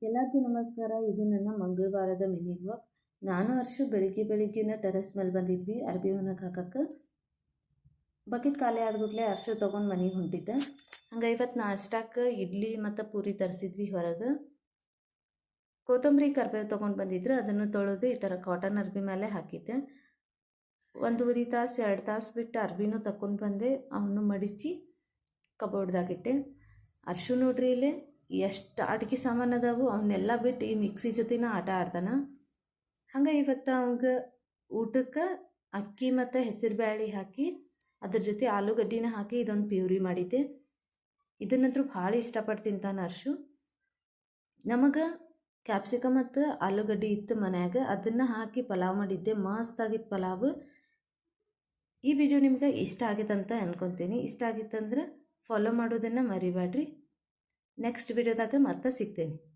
ಎಲ್ಲರಿಗೂ ನಮಸ್ಕಾರ. ಇದು ನನ್ನ ಮಂಗಳವಾರದ ಮಿನಿ ವ್ಲಾಗ್. ನಾನು ಹರ್ಷು ಬೆಳಿಗ್ಗೆನ ಟೆರೆಸ್ ಮೇಲೆ ಬಂದಿದ್ವಿ ಅರ್ಬಿ ಒಣಗಿ ಹಾಕಕ್ಕೆ. ಬಕೆಟ್ ಖಾಲಿ ಆದ್ಬಿಟ್ಲೆ ಹರ್ಷು ತೊಗೊಂಡು ಮನೆಗೆ ಹೊಂಟಿದ್ದೆ. ಹಂಗೆ ಇವತ್ತು ನಾಷ್ಟಕ್ಕೆ ಇಡ್ಲಿ ಮತ್ತು ಪೂರಿ ತರಿಸಿದ್ವಿ ಹೊರಗೆ. ಕೊತ್ತಂಬರಿ ಕರಿಬೇವು ತೊಗೊಂಡು ಬಂದಿದ್ರು, ಅದನ್ನು ತೊಳೆದು ಈ ಥರ ಕಾಟನ್ ಅರ್ಬಿ ಮೇಲೆ ಹಾಕಿದ್ದೆ. 1.5 ತಾಸು 2 ತಾಸು ಬಿಟ್ಟು ಅರ್ಬಿನೂ ತಗೊಂಡು ಬಂದೆ. ಅವನು ಮಡಿಸಿ ಕಬೋರ್ಡ್ದಾಗಿಟ್ಟೆ. ಹರ್ಷು ನೋಡ್ರಿ ಇಲ್ಲೇ ಎಷ್ಟು ಅಡುಗೆ ಸಾಮಾನು ಅದಾವು, ಅವನ್ನೆಲ್ಲ ಬಿಟ್ಟು ಈ ಮಿಕ್ಸಿ ಜೊತೆನ ಆಟ ಆಡ್ತಾನೆ. ಹಂಗೆ ಇವತ್ತು ಅವಂಗೆ ಊಟಕ್ಕೆ ಅಕ್ಕಿ ಮತ್ತು ಹೆಸರು ಬ್ಯಾಳೆ ಹಾಕಿ ಅದ್ರ ಜೊತೆ ಆಲೂಗಡ್ಡಿನ ಹಾಕಿ ಇದೊಂದು ಪ್ಯೂರಿ ಮಾಡಿದ್ದೆ. ಇದನ್ನಂತರೂ ಭಾಳ ಇಷ್ಟಪಟ್ಟು ತಿಂತಾನೆ ಹರ್ಷು. ನಮಗೆ ಕ್ಯಾಪ್ಸಿಕಮ್ ಮತ್ತು ಆಲೂಗಡ್ಡೆ ಇತ್ತು ಮನ್ಯಾಗ, ಅದನ್ನು ಹಾಕಿ ಪಲಾವ್ ಮಾಡಿದ್ದೆ. ಮಸ್ತಾಗಿತ್ತು ಪಲಾವ್. ಈ ವಿಡಿಯೋ ನಿಮ್ಗೆ ಇಷ್ಟ ಆಗೈತಂತ ಅನ್ಕೊತೀನಿ. ಇಷ್ಟ ಆಗಿತ್ತಂದ್ರೆ ಫಾಲೋ ಮಾಡೋದನ್ನು ಮರಿಬೇಡ್ರಿ. ನೆಕ್ಸ್ಟ್ ವಿಡಿಯೋದಾಗ ಮತ್ತೆ ಸಿಗ್ತೇನೆ.